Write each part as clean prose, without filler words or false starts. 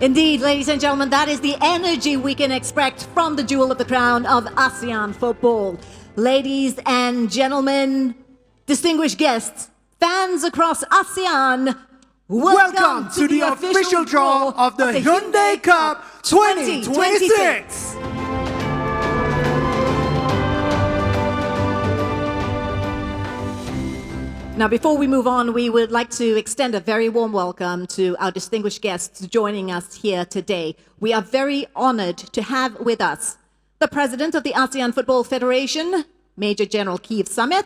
Indeed, ladies and gentlemen, that is the energy we can expect from the jewel of the crown of ASEAN football. Ladies and gentlemen, distinguished guests, fans across ASEAN, welcome to the official draw of the Hyundai Cup 2026. Now, before we move on, we would like to extend a very warm welcome to our distinguished guests joining us here today. We are very honored to have with us the President of the ASEAN Football Federation, Major General Keith Samet.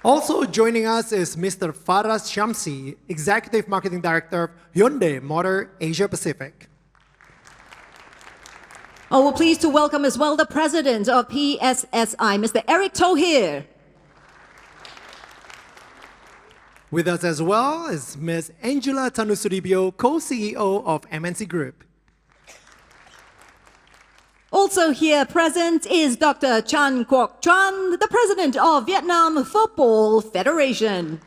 Also joining us is Mr. Faraz Shamsi, Executive Marketing Director of Hyundai Motor Asia Pacific. Oh, we're pleased to welcome as well the President of PSSI, Mr. Eric Tohir. With us as well is Ms. Angela Tanusuribio, Co-CEO of MNC Group. Also here present is Dr. Chan Quoc Tran, the President of Vietnam Football Federation.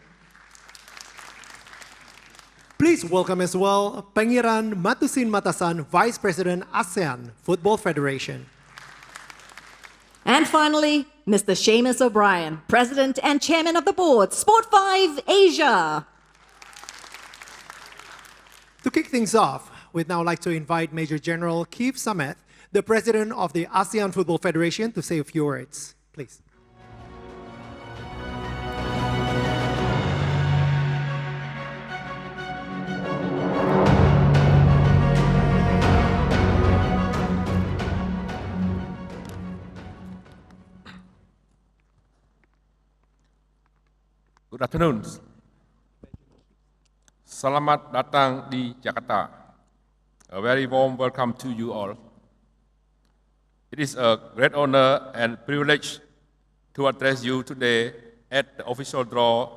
Please welcome as well Pangeran Matusin Matasan, Vice President ASEAN Football Federation. And finally, Mr. Seamus O'Brien, President and Chairman of the Board, Sport 5 Asia. To kick things off, we'd now like to invite Major General Keith Samet, the President of the ASEAN Football Federation, to say a few words. Please. Good afternoon. Selamat datang di Jakarta. A very warm welcome to you all. It is a great honor and privilege to address you today at the official draw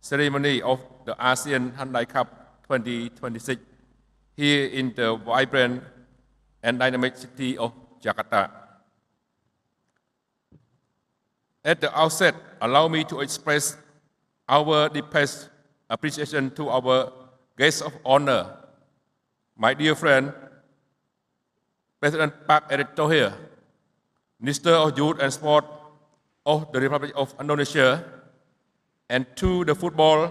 ceremony of the ASEAN Hyundai Cup 2026 here in the vibrant and dynamic city of Jakarta. At the outset, allow me to express our deepest appreciation to our guests of honor, my dear friend, President Pak Erick Thohir, Minister of Youth and Sport of the Republic of Indonesia, and to the Football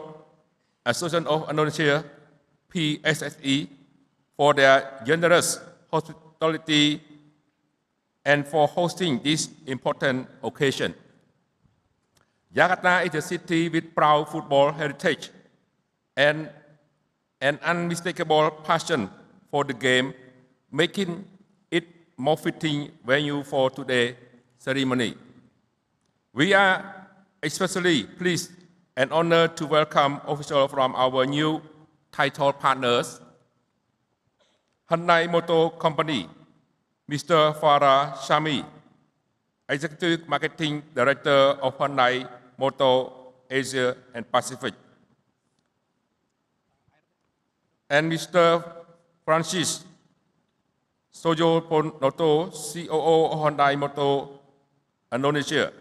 Association of Indonesia, PSSI, for their generous hospitality and for hosting this important occasion. Jakarta is a city with proud football heritage and an unmistakable passion for the game, making it more fitting venue for today's ceremony. We are especially pleased and honored to welcome officials from our new title partners, Hyundai Motor Company, Mr. Farah Shami, Executive Marketing Director of Hyundai Motor Asia and Pacific, and Mr. Francis Sojo Ponoto, COO of Hyundai Motor Indonesia.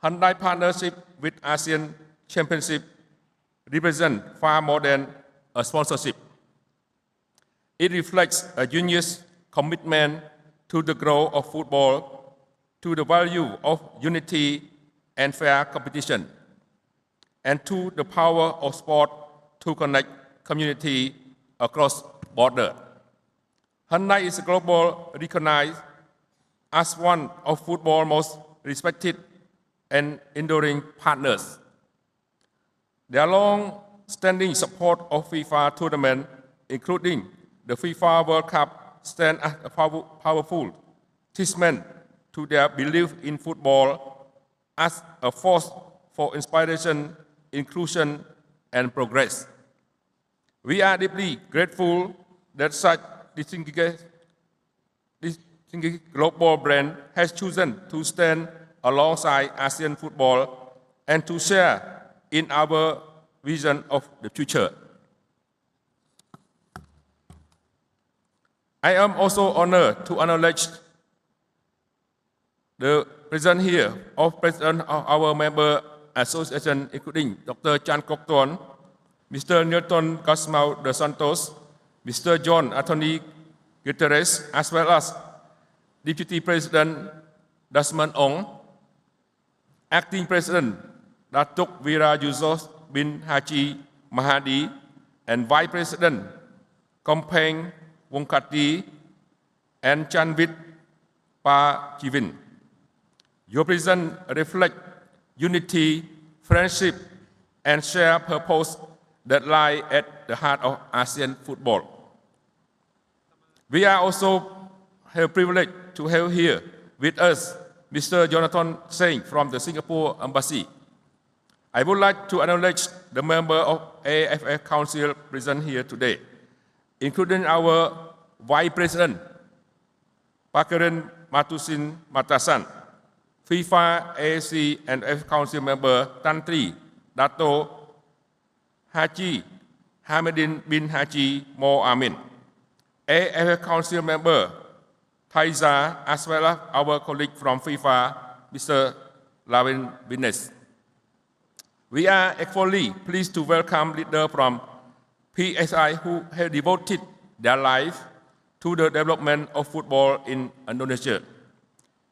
Hyundai partnership with ASEAN Championship represents far more than a sponsorship. It reflects a unique commitment to the growth of football, to the value of unity and fair competition, and to the power of sport to connect community across borders. Hyundai is globally recognized as one of football's most respected and enduring partners. Their long-standing support of FIFA tournaments, including the FIFA World Cup, stands as a powerful testament to their belief in football as a force for inspiration, inclusion, and progress. We are deeply grateful that such distinguished global brand has chosen to stand alongside ASEAN football and to share in our vision of the future. I am also honored to acknowledge the presence here of President of our member association, including Dr. Chan Quoc Tran, Mr. Newton Cosmao de Santos, Mr. John Anthony Guterres, as well as Deputy President Desmond Ong, Acting President Datuk Wira Yusuf bin Haji Mahadi, and Vice President Kompeng Wongkati and Chanvit Pa Jivin. Your presence reflects unity, friendship, and shared purpose that lie at the heart of ASEAN football. We are also privileged to have here with us Mr. Jonathan Singh from the Singapore Embassy. I would like to acknowledge the member of AFF Council present here today, including our Vice President, Pakaren Matusin Matasan, FIFA, AAC, and AFF Council member Tan Tri Dato Haji Hamidin bin Haji Mo Amin, AFF Council member Taiza, as well as our colleague from FIFA, Mr. Lavin Bines. We are equally pleased to welcome leaders from PSI who have devoted their life to the development of football in Indonesia.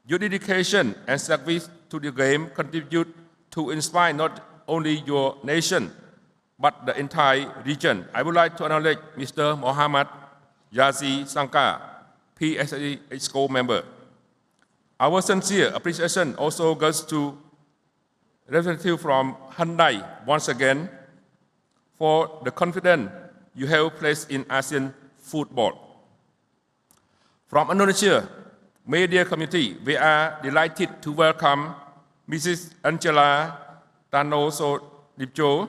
Your dedication and service to the game contribute to inspire not only your nation, but the entire region. I would like to acknowledge Mr. Mohammad Yazi Sangka, PSI EXCO member. Our sincere appreciation also goes to representative from Hyundai once again for the confidence you have placed in ASEAN football. From Indonesia media community, we are delighted to welcome Mrs. Angela Tanoso Dipjo,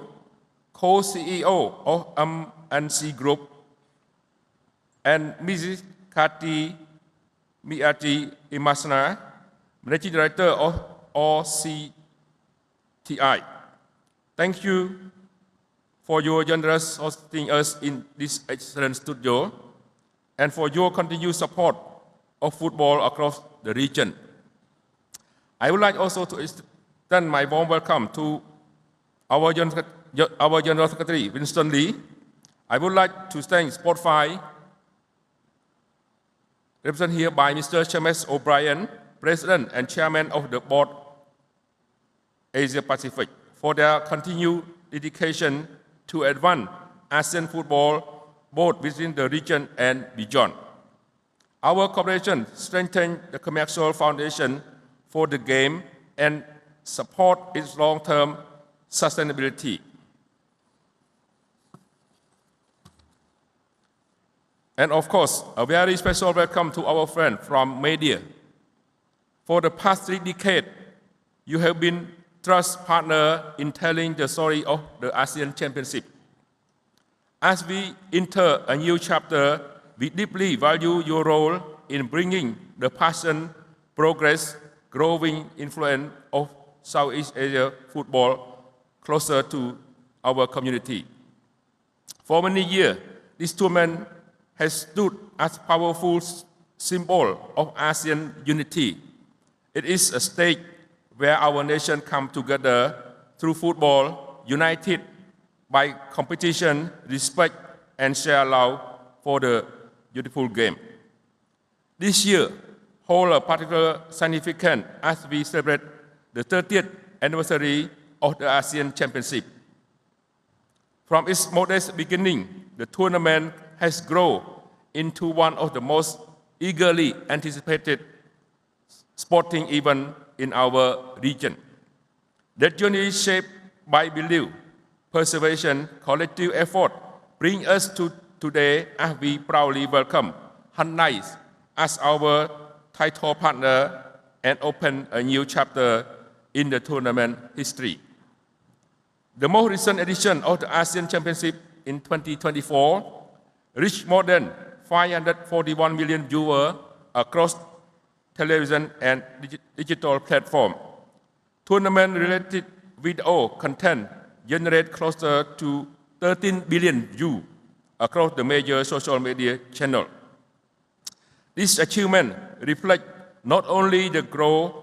co-CEO of MNC Group, and Mrs. Kati Miati Imasna, Managing Director of RCTI. Thank you for your generous hosting us in this excellent studio and for your continued support of football across the region. I would like also to extend my warm welcome to our General Secretary, Winston Lee. I would like to thank Sportfy, represented here by Mr. James O'Brien, President and Chairman of the Board Asia Pacific, for their continued dedication to advance ASEAN football both within the region and beyond. Our cooperation strengthens the commercial foundation for the game and support its long-term sustainability. And of course, a very special welcome to our friend from media. For the past 3 decades, you have been trust partner in telling the story of the ASEAN Championship. As we enter a new chapter, we deeply value your role in bringing the passion, progress, growing influence of Southeast Asia football closer to our community. For many years, this tournament has stood as a powerful symbol of ASEAN unity. It is a stage where our nation come together through football, united by competition, respect, and share love for the beautiful game. This year holds a particular significance as we celebrate the 30th anniversary of the ASEAN Championship. From its modest beginning, the tournament has grown into one of the most eagerly anticipated sporting events in our region. That journey is shaped by belief, perseverance, collective effort, bring us to today as we proudly welcome Hyundai as our title partner and open a new chapter in the tournament history. The most recent edition of the ASEAN Championship in 2024 reached more than 541 million viewers across television and digital platforms. Tournament-related video content generated closer to 13 billion views across the major social media channels. This achievement reflects not only the growth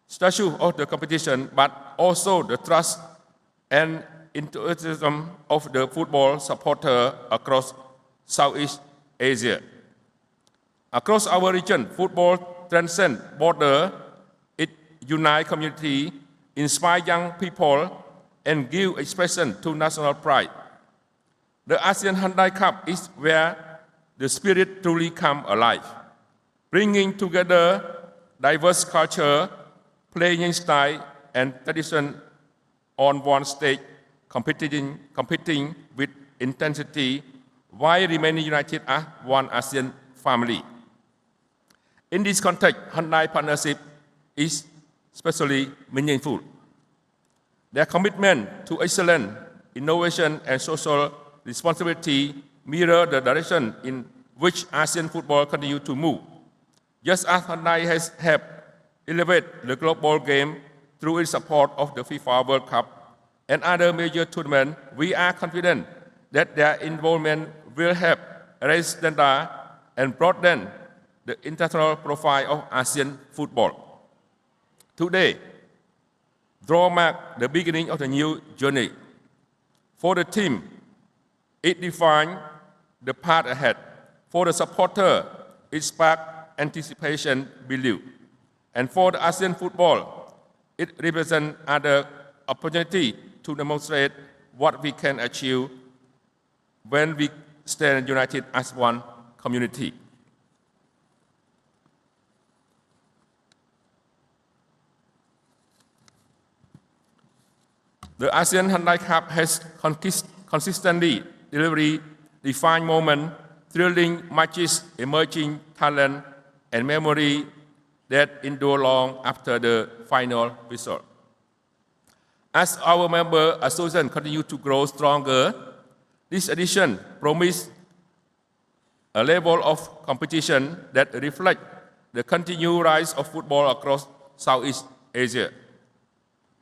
stature of the competition, but also the trust and enthusiasm of the football supporter across Southeast Asia. Across our region, football transcends borders, it unites community, inspires young people, and gives expression to national pride. The ASEAN Hyundai Cup is where the spirit truly comes alive, bringing together diverse culture, playing style, and tradition on one stage, competing with intensity while remaining united as one ASEAN family. In this context, Hyundai partnership is especially meaningful. Their commitment to excellence, innovation, and social responsibility mirror the direction in which ASEAN football continues to move. Just as Hyundai has helped elevate the global game through its support of the FIFA World Cup and other major tournaments, we are confident that their involvement will help raise standards and broaden the international profile of ASEAN football. Today, draw mark the beginning of the new journey. For the team, it defines the path ahead. For the supporter, it sparks anticipation, belief. And for the ASEAN football, it represents another opportunity to demonstrate what we can achieve when we stand united as one community. The ASEAN Hyundai Cup has consistently delivered defined moments, thrilling matches, emerging talent, and memory that endure long after the final whistle. As our member association continues to grow stronger, this edition promises a level of competition that reflects the continued rise of football across Southeast Asia.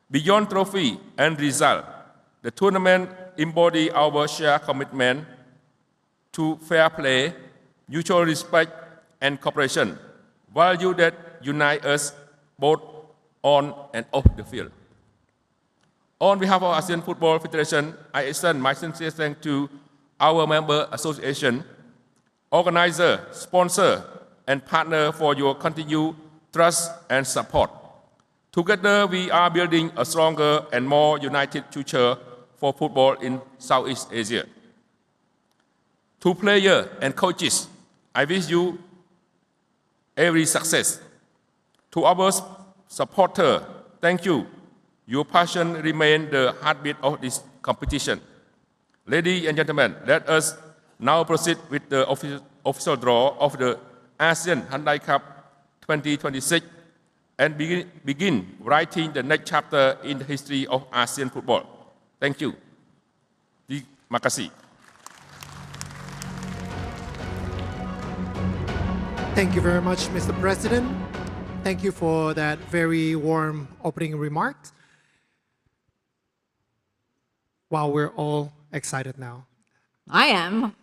Beyond trophy and result, the tournament embodies our shared commitment to fair play, mutual respect, and cooperation, values that unite us both on and off the field. On behalf of ASEAN Football Federation, I extend my sincere thanks to our member association, organizer, sponsor, and partner for your continued trust and support. Together, we are building a stronger and more united future for football in Southeast Asia. To players and coaches, I wish you every success. To our supporters, thank you. Your passion remains the heartbeat of this competition. Ladies and gentlemen, let us now proceed with the official draw of the ASEAN Hyundai Cup 2026 and begin writing the next chapter in the history of ASEAN football. Thank you. Terima kasih. Thank you very much, Mr. President. Thank you for that very warm opening remarks. Wow, we're all excited now. I am,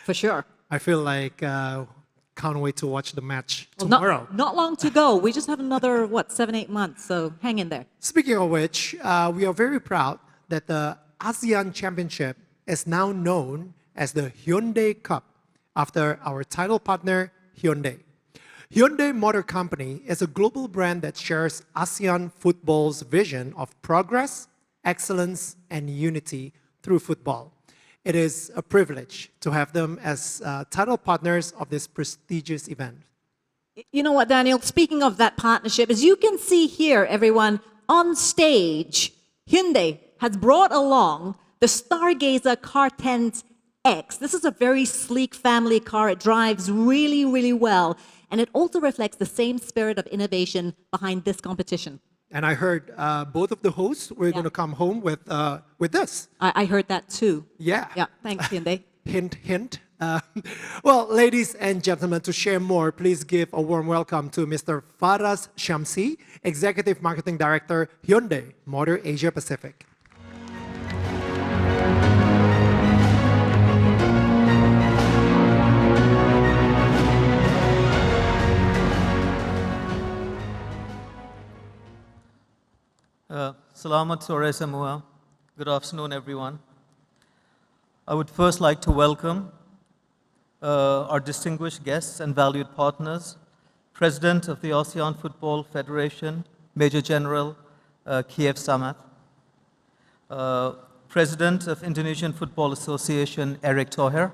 for sure. I feel like can't wait to watch the match tomorrow. Not long to go. We just have another, 7-8 months, so hang in there. Speaking of which, we are very proud that the ASEAN Championship is now known as the Hyundai Cup after our title partner, Hyundai. Hyundai Motor Company is a global brand that shares ASEAN football's vision of progress, excellence, and unity through football. It is a privilege to have them as title partners of this prestigious event. You know what, Daniel? Speaking of that partnership, as you can see here, everyone, on stage, Hyundai has brought along the Stargazer Car 10X. This is a very sleek family car. It drives really, really well. And it also reflects the same spirit of innovation behind this competition. And I heard both of the hosts were going to come home with this. I heard that too. Yeah. Yeah, thanks, Hyundai. Hint, hint. Well, ladies and gentlemen, to share more, please give a warm welcome to Mr. Faraz Shamsi, Executive Marketing Director, Hyundai Motor Asia Pacific. Selamat sore semua. Good afternoon, everyone. I would first like to welcome our distinguished guests and valued partners, President of the ASEAN Football Federation, Major General Kiev Samat, President of Indonesian Football Association, Eric Thohir,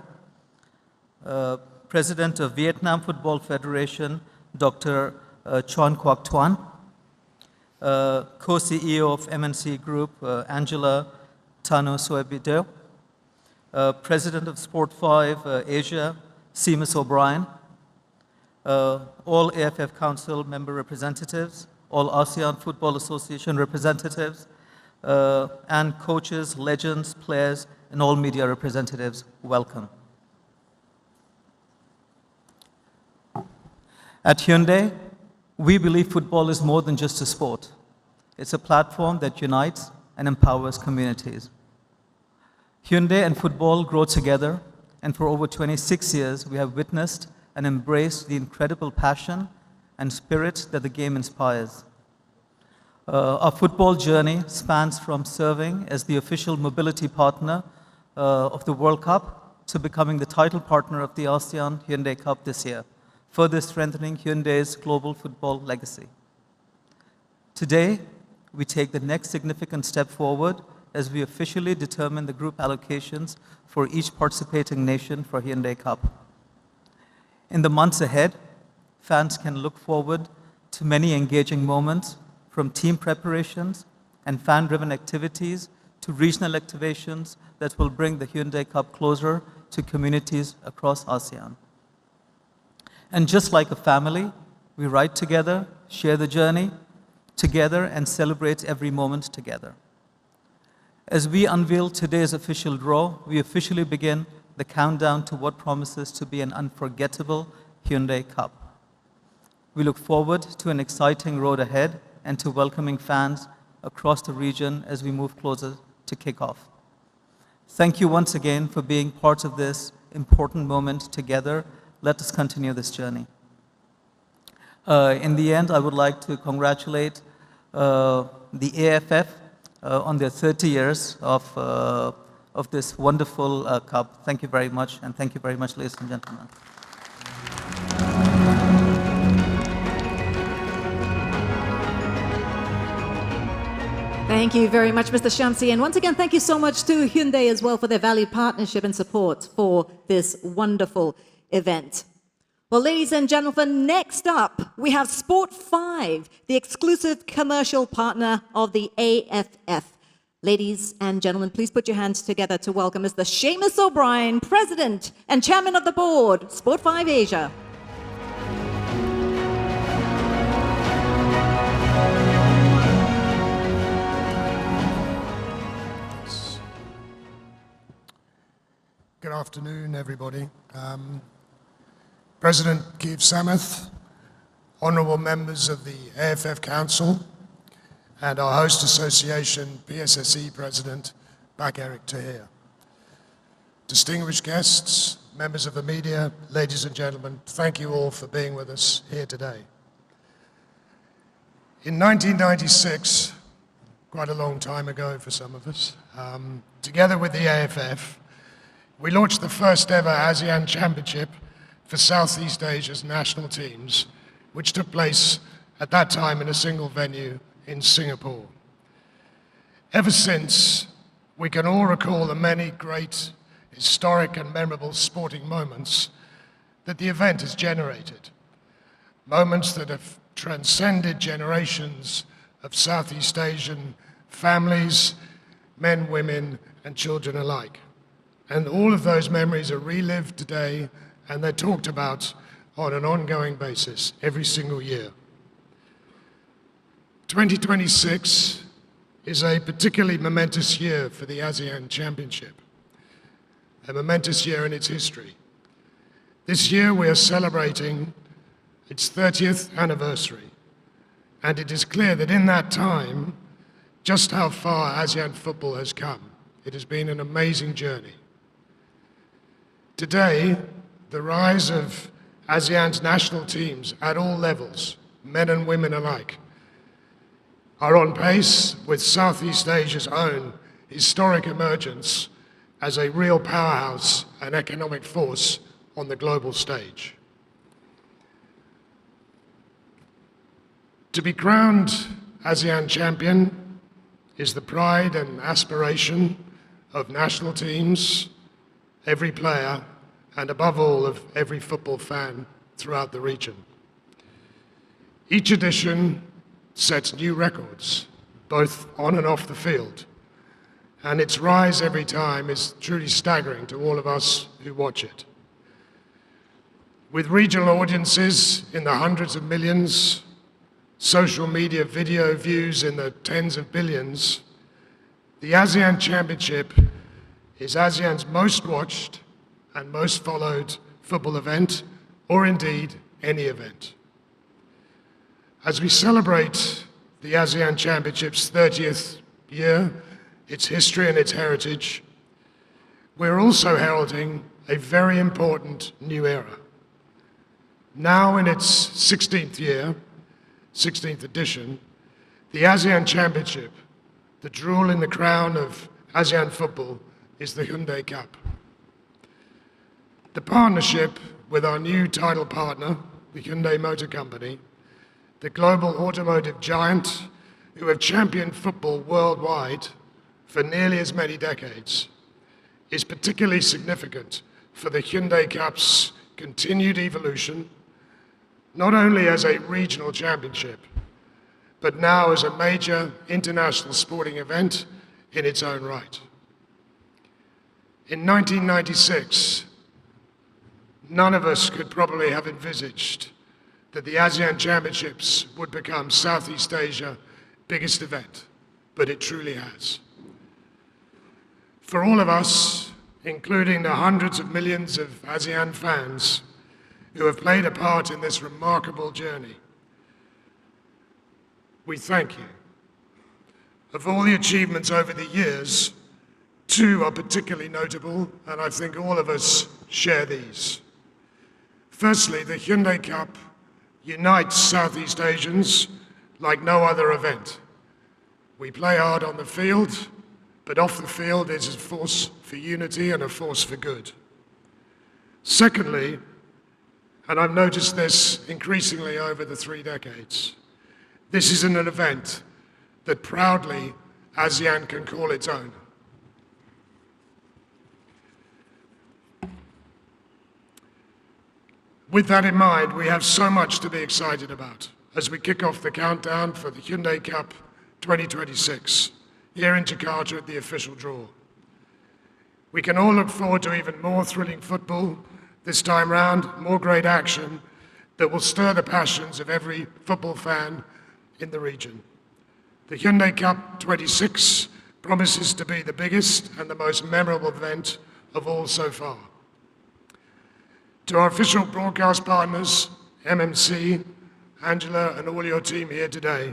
President of Vietnam Football Federation, Dr. Chon Quoc Tuan, co-CEO of MNC Group, Angela Tano Soebito, President of Sport 5 Asia, Seamus O'Brien, all AFF Council member representatives, all ASEAN Football Association representatives, and coaches, legends, players, and all media representatives, welcome. At Hyundai, we believe football is more than just a sport. It's a platform that unites and empowers communities. Hyundai and football grow together, and for over 26 years, we have witnessed and embraced the incredible passion and spirit that the game inspires. Our football journey spans from serving as the official mobility partner of the World Cup to becoming the title partner of the ASEAN Hyundai Cup this year, further strengthening Hyundai's global football legacy. Today, we take the next significant step forward as we officially determine the group allocations for each participating nation for Hyundai Cup. In the months ahead, fans can look forward to many engaging moments, from team preparations and fan-driven activities to regional activations that will bring the Hyundai Cup closer to communities across ASEAN. And just like a family, we ride together, share the journey together, and celebrate every moment together. As we unveil today's official draw, we officially begin the countdown to what promises to be an unforgettable Hyundai Cup. We look forward to an exciting road ahead and to welcoming fans across the region as we move closer to kickoff. Thank you once again for being part of this important moment together. Let us continue this journey. In the end, I would like to congratulate the AFF on their 30 years of this wonderful cup. Thank you very much, and thank you very much, ladies and gentlemen. Thank you very much, Mr. Shamsi. And once again, thank you so much to Hyundai as well for their valued partnership and support for this wonderful event. Well, ladies and gentlemen, next up, we have Sport 5, the exclusive commercial partner of the AFF. Ladies and gentlemen, please put your hands together to welcome Mr. Seamus O'Brien, President and Chairman of the Board, Sport 5 Asia. Good afternoon, everybody. President Kiev Samat, honourable members of the AFF Council, and our host association, PSSE President, Eric Thohir. Distinguished guests, members of the media, ladies and gentlemen, thank you all for being with us here today. In 1996, quite a long time ago for some of us, together with the AFF, we launched the first ever ASEAN Championship for Southeast Asia's national teams, which took place at that time in a single venue in Singapore. Ever since, we can all recall the many great, historic and memorable sporting moments that the event has generated. Moments that have transcended generations of Southeast Asian families, men, women, and children alike. And all of those memories are relived today, and they're talked about on an ongoing basis every single year. 2026 is a particularly momentous year for the ASEAN Championship, a momentous year in its history. This year we are celebrating its 30th anniversary, and it is clear that in that time, just how far ASEAN football has come. It has been an amazing journey. Today, the rise of ASEAN's national teams at all levels, men and women alike, are on pace with Southeast Asia's own historic emergence as a real powerhouse and economic force on the global stage. To be crowned ASEAN champion is the pride and aspiration of national teams, every player, and above all of every football fan throughout the region. Each edition sets new records, both on and off the field, and its rise every time is truly staggering to all of us who watch it. With regional audiences in the hundreds of millions, social media video views in the tens of billions, the ASEAN Championship is ASEAN's most watched and most followed football event, or indeed any event. As we celebrate the ASEAN Championship's 30th year, its history and its heritage, we're also heralding a very important new era. Now in its 16th year, 16th edition, the ASEAN Championship, the jewel in the crown of ASEAN football, is the Hyundai Cup. The partnership with our new title partner, the Hyundai Motor Company, the global automotive giant who have championed football worldwide for nearly as many decades, is particularly significant for the Hyundai Cup's continued evolution, not only as a regional championship, but now as a major international sporting event in its own right. In 1996, none of us could probably have envisaged that the ASEAN Championships would become Southeast Asia's biggest event, but it truly has. For all of us, including the hundreds of millions of ASEAN fans who have played a part in this remarkable journey, we thank you. Of all the achievements over the years, two are particularly notable, and I think all of us share these. Firstly, the Hyundai Cup unites Southeast Asians like no other event. We play hard on the field, but off the field is a force for unity and a force for good. Secondly, and I've noticed this increasingly over the 3 decades, this is an event that proudly ASEAN can call its own. With that in mind, we have so much to be excited about as we kick off the countdown for the Hyundai Cup 2026 here in Jakarta at the official draw. We can all look forward to even more thrilling football this time round, more great action that will stir the passions of every football fan in the region. The Hyundai Cup 26 promises to be the biggest and the most memorable event of all so far. To our official broadcast partners, MMC, Angela, and all your team here today,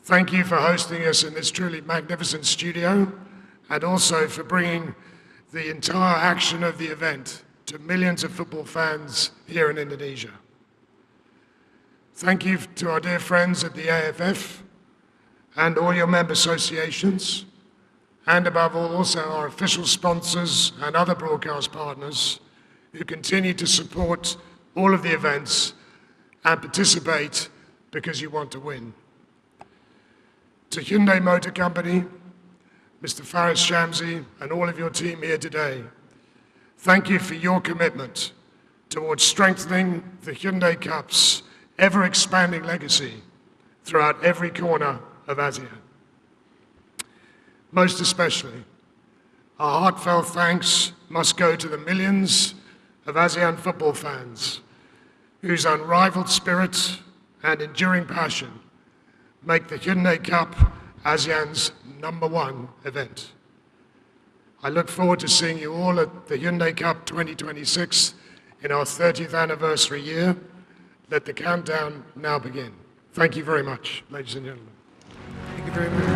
thank you for hosting us in this truly magnificent studio, and also for bringing the entire action of the event to millions of football fans here in Indonesia. Thank you to our dear friends at the AFF and all your member associations, and above all also our official sponsors and other broadcast partners who continue to support all of the events and participate because you want to win. To Hyundai Motor Company, Mr. Faris Shamsi, and all of your team here today, thank you for your commitment towards strengthening the Hyundai Cup's ever-expanding legacy throughout every corner of ASEAN. Most especially, our heartfelt thanks must go to the millions of ASEAN football fans whose unrivaled spirit and enduring passion make the Hyundai Cup ASEAN's #1 event. I look forward to seeing you all at the Hyundai Cup 2026 in our 30th anniversary year. Let the countdown now begin. Thank you very much, ladies and gentlemen. Thank you very much.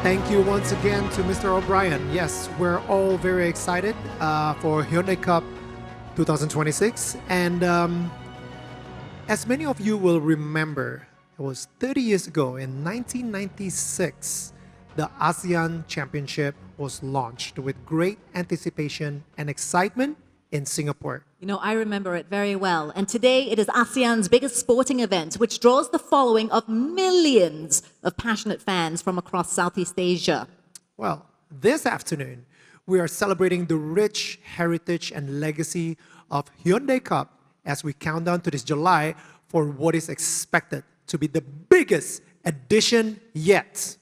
Thank you once again to Mr. O'Brien. Yes, we're all very excited for Hyundai Cup 2026. And as many of you will remember, It was 30 years ago in 1996, the ASEAN Championship was launched with great anticipation and excitement in Singapore. You know, I remember it very well. And today it is ASEAN's biggest sporting event, which draws the following of millions of passionate fans from across Southeast Asia. Well, this afternoon, we are celebrating the rich heritage and legacy of Hyundai Cup as we count down to this July for what is expected to be the biggest edition yet.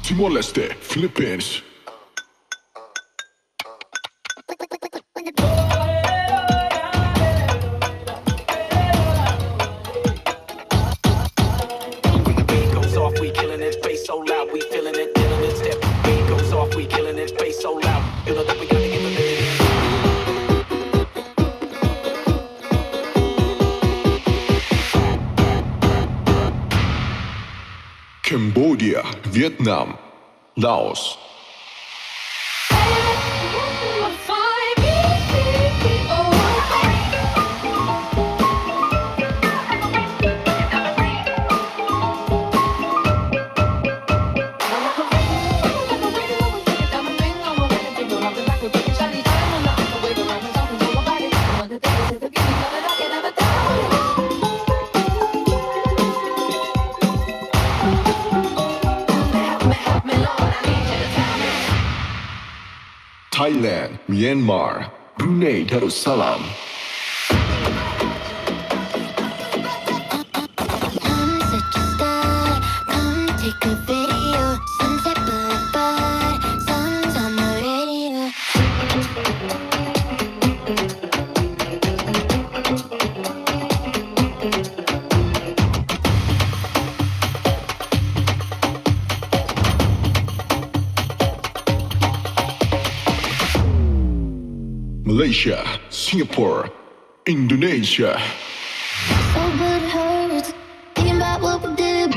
Timor-Leste, Philippines. When the beat goes off, we killing it, bass so loud, we feeling it, killing it, step. Beat goes off, we killing it, bass so loud, you know that we gotta get the minute Cambodia, Vietnam, Laos. Thailand, Myanmar, Brunei Darussalam. Come set your sky, come take a video. Sunset Boulevard, songs on the radio. Malaysia, Singapore, Indonesia. So good it hurts, thinking about what we did.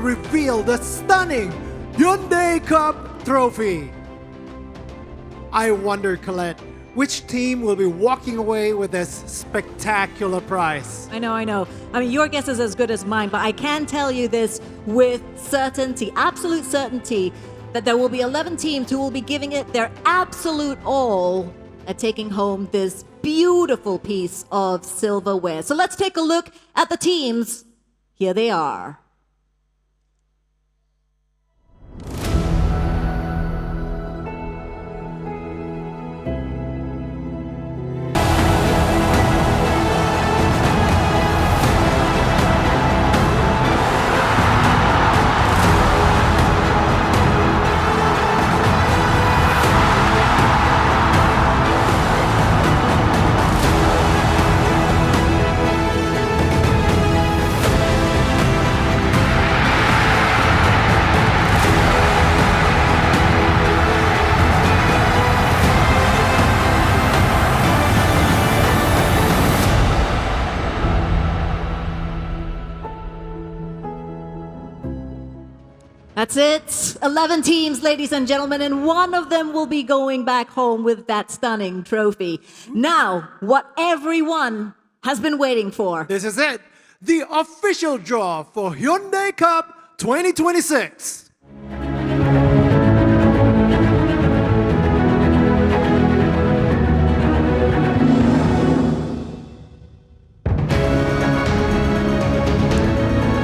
reveal the stunning Hyundai Cup trophy. I wonder, Colette, which team will be walking away with this spectacular prize? I know. I mean, your guess is as good as mine, but I can tell you this with certainty, absolute certainty, that there will be 11 teams who will be giving it their absolute all at taking home this beautiful piece of silverware. So let's take a look at the teams. Here they are. That's it. 11 teams, ladies and gentlemen, and one of them will be going back home with that stunning trophy. Now, what everyone has been waiting for. This is it, the official draw for Hyundai Cup 2026.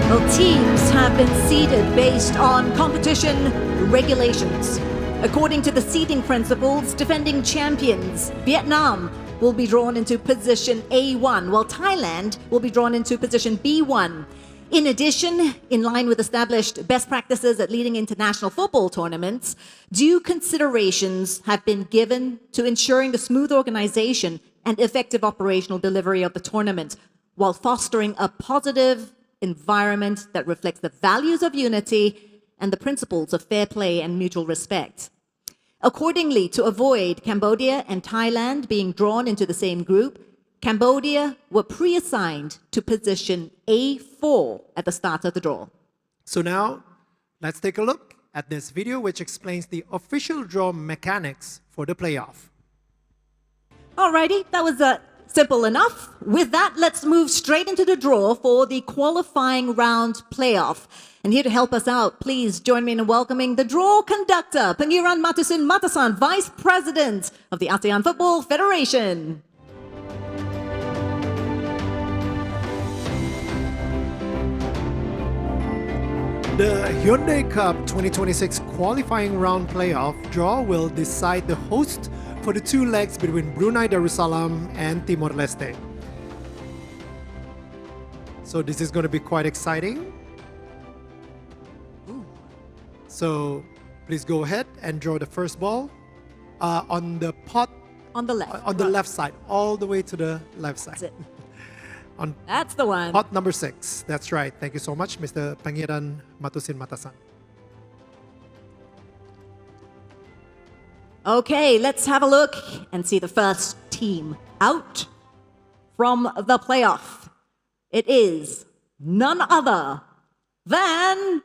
Well, teams have been seeded based on competition regulations. According to the seeding principles, defending champions, Vietnam will be drawn into position A1, while Thailand will be drawn into position B1. In addition, in line with established best practices at leading international football tournaments, due considerations have been given to ensuring the smooth organization and effective operational delivery of the tournament, while fostering a positive environment that reflects the values of unity and the principles of fair play and mutual respect. Accordingly, to avoid Cambodia and Thailand being drawn into the same group, Cambodia were pre-assigned to position A4 at the start of the draw. So now, let's take a look at this video which explains the official draw mechanics for the playoff. Alrighty, that was simple enough. With that, let's move straight into the draw for the qualifying round playoff. And here to help us out, please join me in welcoming the draw conductor, Pangeran Matusin Matasan, Vice President of the ASEAN Football Federation. The Hyundai Cup 2026 qualifying round playoff draw will decide the host for the two legs between Brunei Darussalam and Timor-Leste. So this is going to be quite exciting. So please go ahead and draw the first ball on the pot On the left. on the left side, all the way to the left side. That's it. On That's the one. pot number 6. That's right. Thank you so much, Mr. Pangeran Matusin Matasan. Okay, let's have a look and see the first team out from the playoff. It is none other than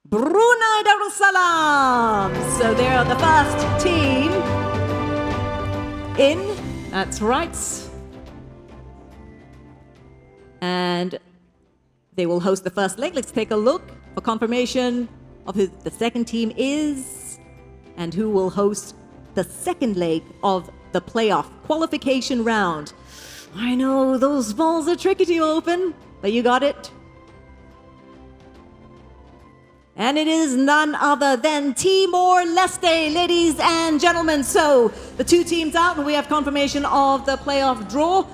Brunei Darussalam. So they're the first team in. That's right. And they will host the first leg. Let's take a look for confirmation of who the second team is and who will host the second leg of the playoff qualification round. I know those balls are tricky to open, but you got it. And it is none other than Timor-Leste, ladies and gentlemen. So the two teams out, and we have confirmation of the playoff draw.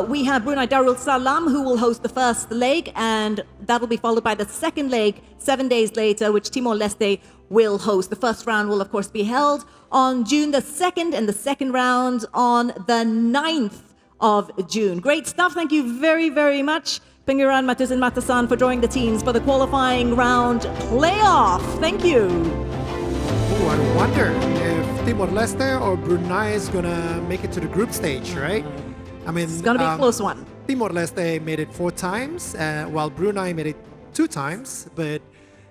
We have Brunei Darussalam, who will host the first leg, and that will be followed by the second leg 7 days later, which Timor-Leste will host. The first round will, of course, be held on June the 2nd, and the second round on the 9th of June. Great stuff. Thank you very, very much, Pangeran Matusin Matasan, for drawing the teams for the qualifying round playoff. Thank you. Oh, I wonder if Timor-Leste or Brunei is going to make it to the group stage, right? I mean, It's going to be a close one. Timor-Leste made it 4 times, while Brunei made it 2 times. But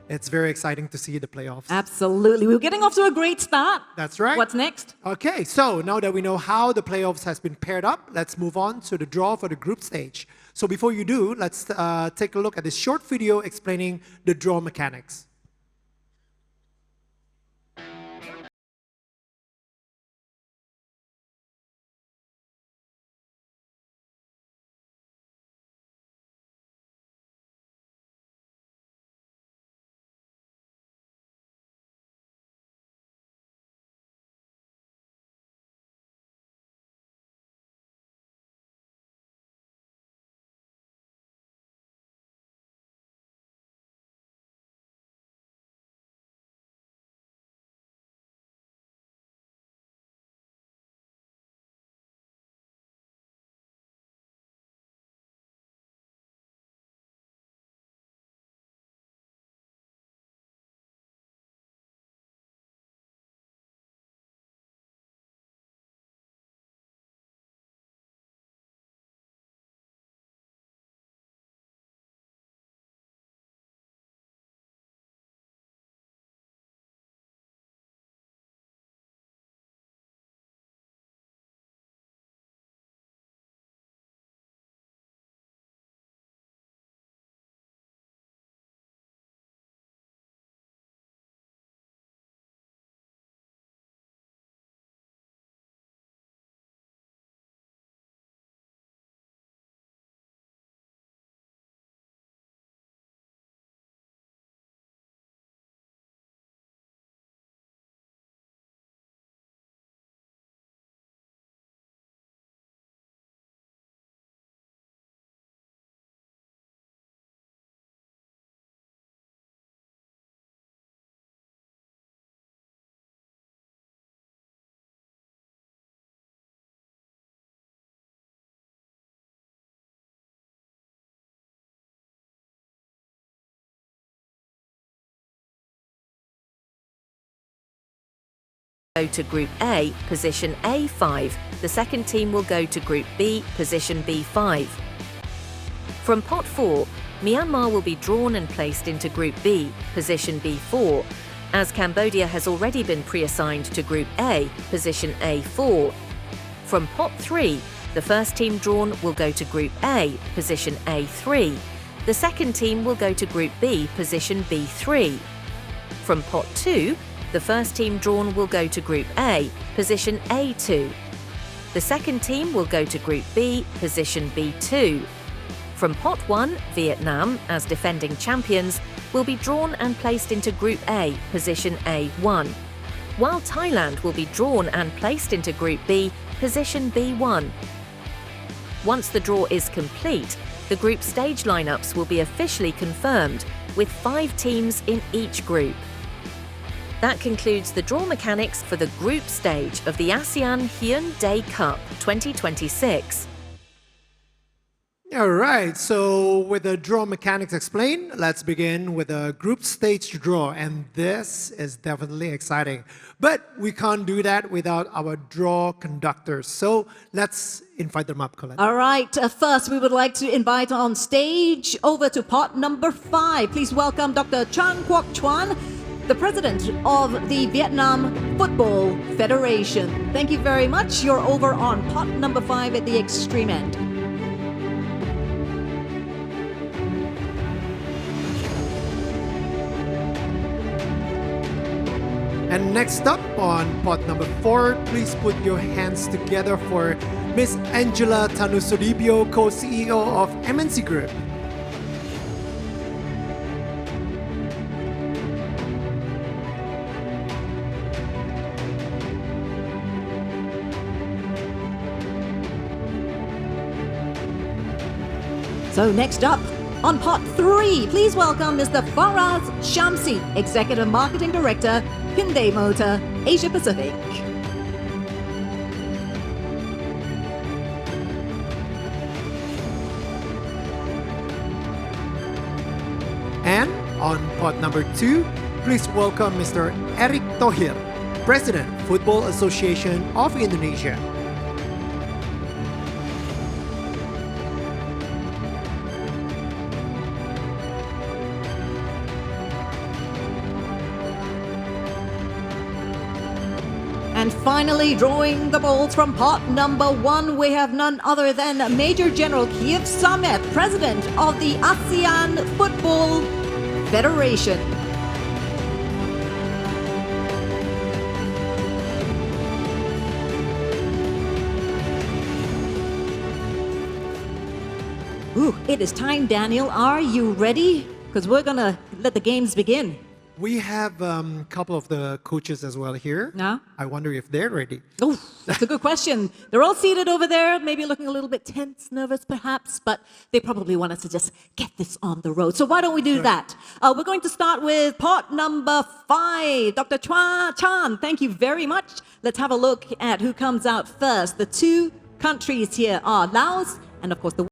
It's very exciting to see the playoffs. Absolutely. We're getting off to a great start. That's right. What's next? Okay, so now that we know how the playoffs has been paired up, let's move on to the draw for the group stage. So before you do, let's take a look at this short video explaining the draw mechanics. Go to Group A, position A5. The second team will go to Group B, position B5. From pot 4, Myanmar will be drawn and placed into Group B, position B4, as Cambodia has already been pre-assigned to Group A, position A4. From pot 3, the first team drawn will go to Group A, position A3. The second team will go to Group B, position B3. From pot 2, the first team drawn will go to Group A, position A2. The second team will go to Group B, position B2. From pot 1, Vietnam, as defending champions, will be drawn and placed into Group A, position A1, while Thailand will be drawn and placed into Group B, position B1. Once the draw is complete, the group stage lineups will be officially confirmed, with 5 teams in each group. That concludes the draw mechanics for the group stage of the ASEAN Hyundai Cup 2026. All right, so with the draw mechanics explained, let's begin with the group stage draw. And this is definitely exciting. But we can't do that without our draw conductors. So let's invite them up, Colette. All right. First, we would like to invite on stage over to pot number 5. Please welcome Dr. Chan Quoc Chuan, the president of the Vietnam Football Federation. Thank you very much. You're over on pot number 5 at the extreme end. And next up on pot number 4, please put your hands together for Miss Angela Tanusudibio, co-CEO of MNC Group. So next up, on pot 3, please welcome Mr. Faraz Shamsi, Executive Marketing Director, Hyundai Motor, Asia Pacific. And on pot number 2, please welcome Mr. Eric Thohir, President, Football Association of Indonesia. And finally, drawing the balls from pot number 1, we have none other than Major General Kiev Samet, President of the ASEAN Football Federation. Ooh, it is time, Daniel. Are you ready? Because we're going to let the games begin. We have a couple of the coaches as well here. Yeah. I wonder if they're ready. Oh, that's a good question. They're all seated over there, maybe looking a little bit tense, nervous perhaps, but they probably want us to just get this on the road. So why don't we do that? We're going to start with pot number 5. Dr. Chua Chan, thank you very much. Let's have a look at who comes out first. The 2 countries here are Laos and, of course, the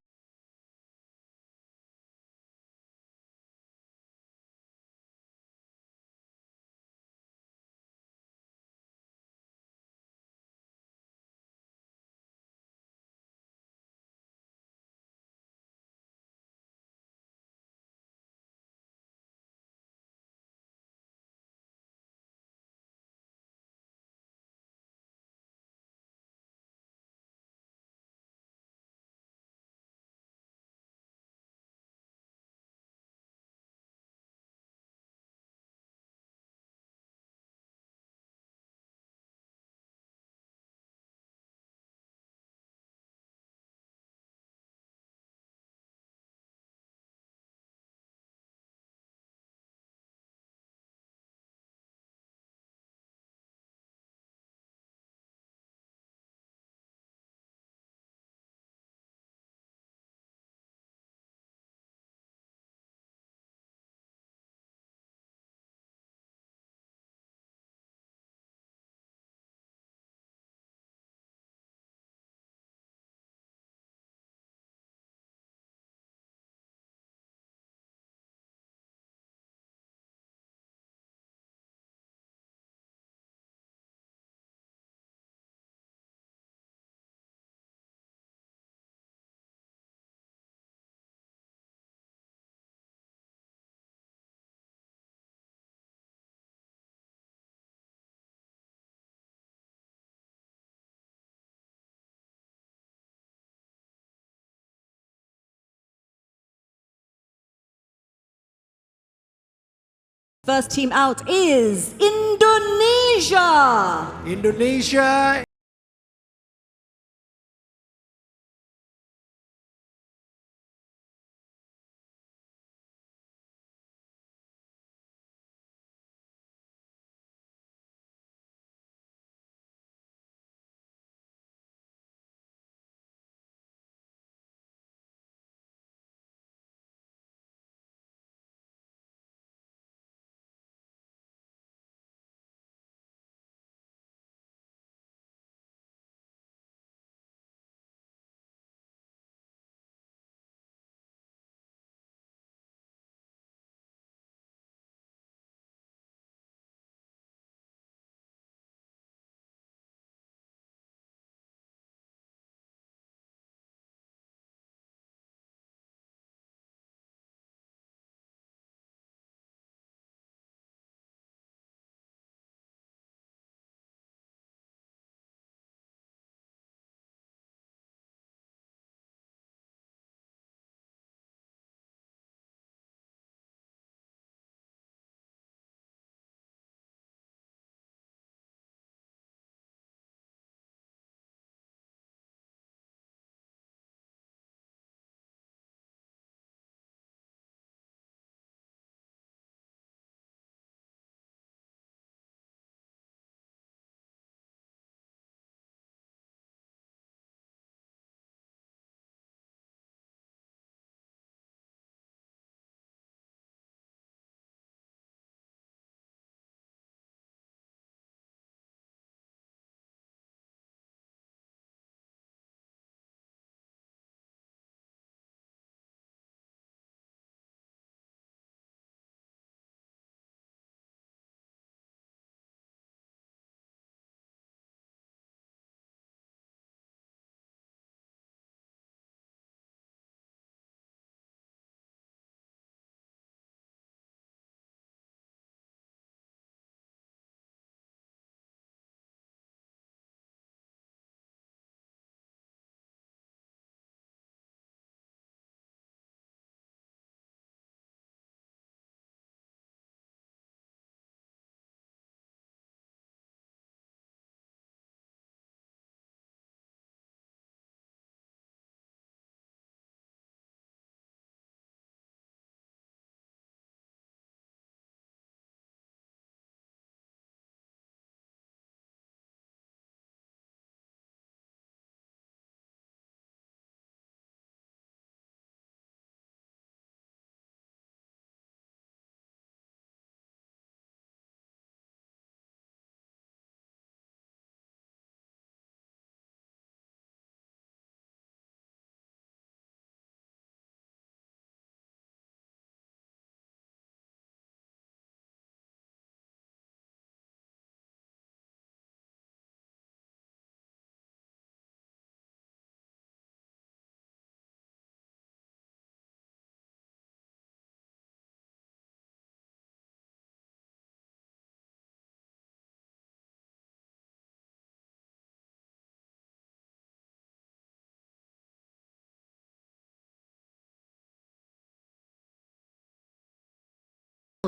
first team out is Indonesia. Indonesia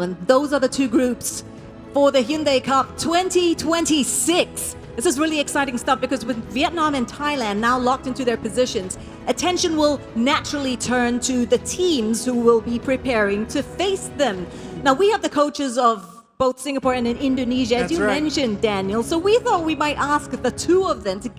And those are the two groups for the Hyundai Cup 2026. This is really exciting stuff because with Vietnam and Thailand now locked into their positions, attention will naturally turn to the teams who will be preparing to face them. Now, we have the coaches of both Singapore and Indonesia, as That's you right. mentioned, Daniel. So we thought we might ask the two of them to,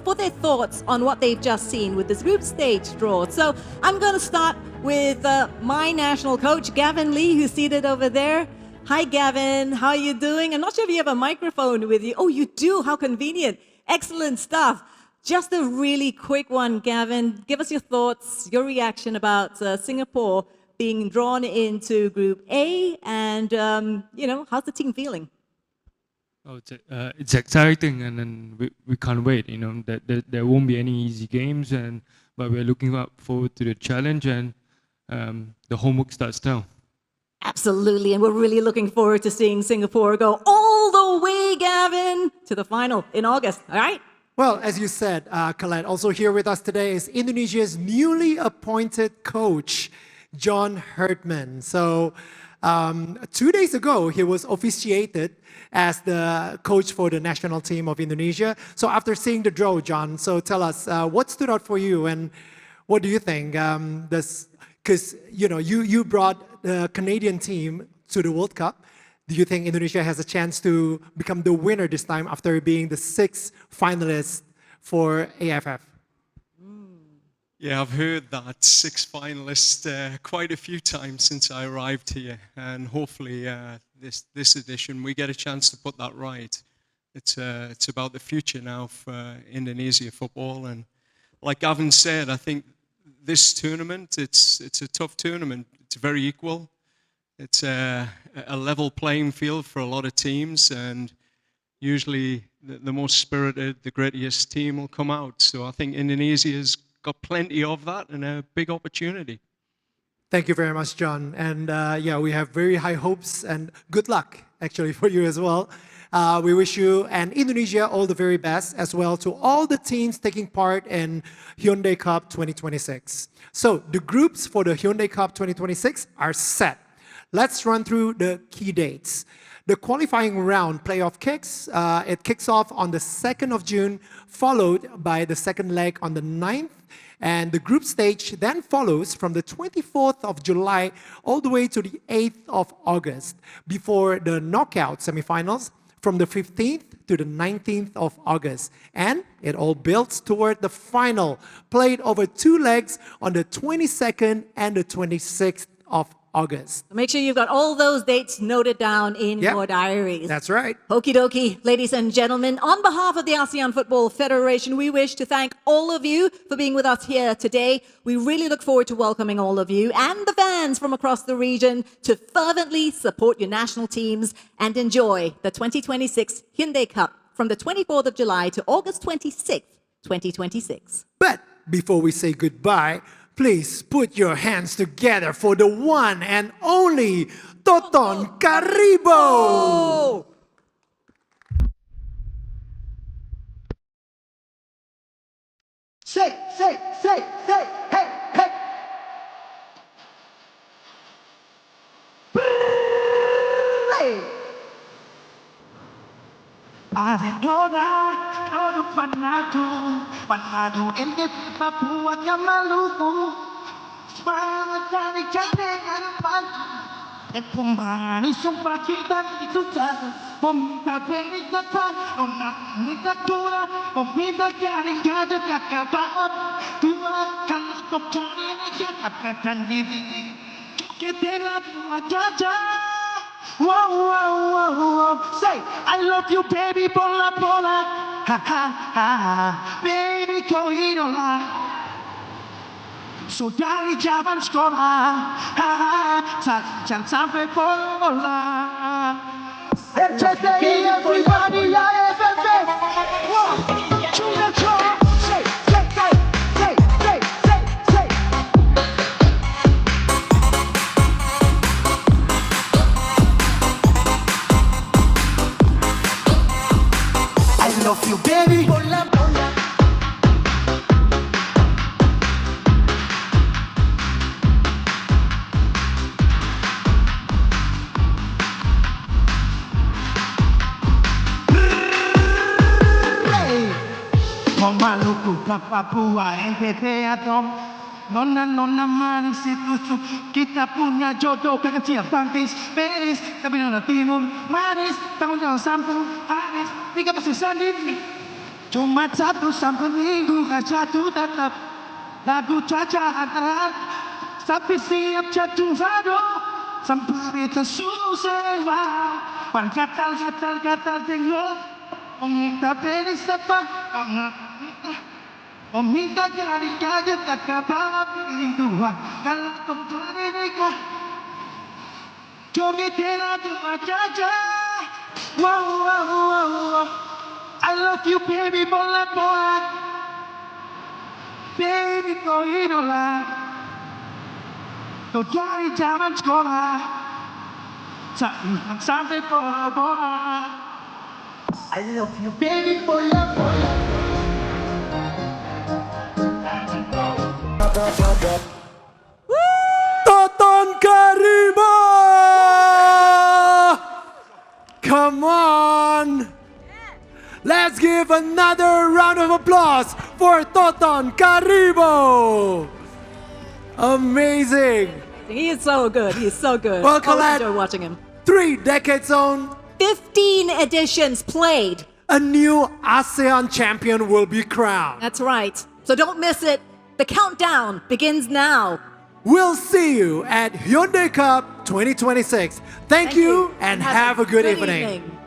for their thoughts on what they've just seen with this group stage draw. So I'm going to start with my national coach, Gavin Lee, who's seated over there. Hi, Gavin. How are you doing? I'm not sure if you have a microphone with you. Oh, you do. How convenient. Excellent stuff. Just a really quick one, Gavin. Give us your thoughts, your reaction about Singapore being drawn into Group A, and how's the team feeling? Oh, it's exciting, and then we can't wait. That there won't be any easy games, but we're looking forward to the challenge, and the homework starts now. Absolutely, and we're really looking forward to seeing Singapore go all the way, Gavin, to the final in August. All right. Well, as you said, Colette, also here with us today is Indonesia's newly appointed coach, John Herdman. So 2 days ago, he was officiated as the coach for the national team of Indonesia. So after seeing the draw, John, so tell us, what stood out for you and what do you think? Because you brought the Canadian team to the World Cup. Do you think Indonesia has a chance to become the winner this time after being the 6th finalist for AFF? Yeah, I've heard that 6 finalists quite a few times since I arrived here, and hopefully this edition we get a chance to put that right. It's about the future now for Indonesia football, and like Gavin said, I think this tournament it's a tough tournament. It's very equal. It's a level playing field for a lot of teams, and usually the most spirited, the grittiest team will come out. So I think Indonesia's got plenty of that and a big opportunity. Thank you very much, John. And we have very high hopes and good luck, actually, for you as well. We wish you and Indonesia all the very best, as well to all the teams taking part in Hyundai Cup 2026. So the groups for the Hyundai Cup 2026 are set. Let's run through the key dates. The qualifying round playoff kicks. It kicks off on the 2nd of June, followed by the second leg on the 9th. And the group stage then follows from the 24th of July all the way to the 8th of August, before the knockout semifinals from the 15th to the 19th of August. And it all builds toward the final, played over 2 legs on the 22nd and the 26th of August. Make sure you've got all those dates noted down in your diaries. That's right. Okie dokie, ladies and gentlemen, on behalf of the ASEAN Football Federation, we wish to thank all of you for being with us here today. We really look forward to welcoming all of you and the fans from across the region to fervently support your national teams and enjoy the 2026 Hyundai Cup from the 24th of July to August 26th, 2026. But before we say goodbye, please put your hands together for the one and only Toton Karibo! Say, hey, hey! Play! Todo panado ini Papua yang Maluku Semangat dari cantik ada pagi Dan pemanis sumpah cinta itu tak Meminta beri kata Nona minta tua Meminta jari gada kakak baon Tuakan kau cari Indonesia Katakan diri Kita dua jajah Whoa, whoa, whoa, whoa. Say, I love you, baby, bola, bola. Ha, ha, ha, ha. Baby, kau idola. So dari zaman sekolah, ha, ha, jangan sampai bola. RCTI, everybody, AFF. One, two, let's go. Say, say, say, say, say, say, say. I love you, baby. Bola, bola. Maluku, Papua, NTT Atom. Nona manis itu kita punya jodoh kecil tangkis beres tapi nona timur manis tahun sampul habis 3 sandin cuma 1 sampai minggu satu tetap lagu cacahan tapi siap jatuh sado sampai tersusah pan kata tinggal meminta beri sepak meminta jadi kaget tak kabar Tuhan kalau kembali nikah Jomi tera dua jaja wow I love you baby bola baby kau idola kau dari zaman sekolah sampai bola I love you baby bola Toton Karibo! Come on! Let's give another round of applause for Toton Karibo! Amazing! He is so good. He is so good. Well, Always Colette, enjoy watching him. 3 decades on, 15 editions played. a new ASEAN champion will be crowned. That's right. So don't miss it. The countdown begins now. We'll see you at Hyundai Cup 2026. Thank you and have a good evening.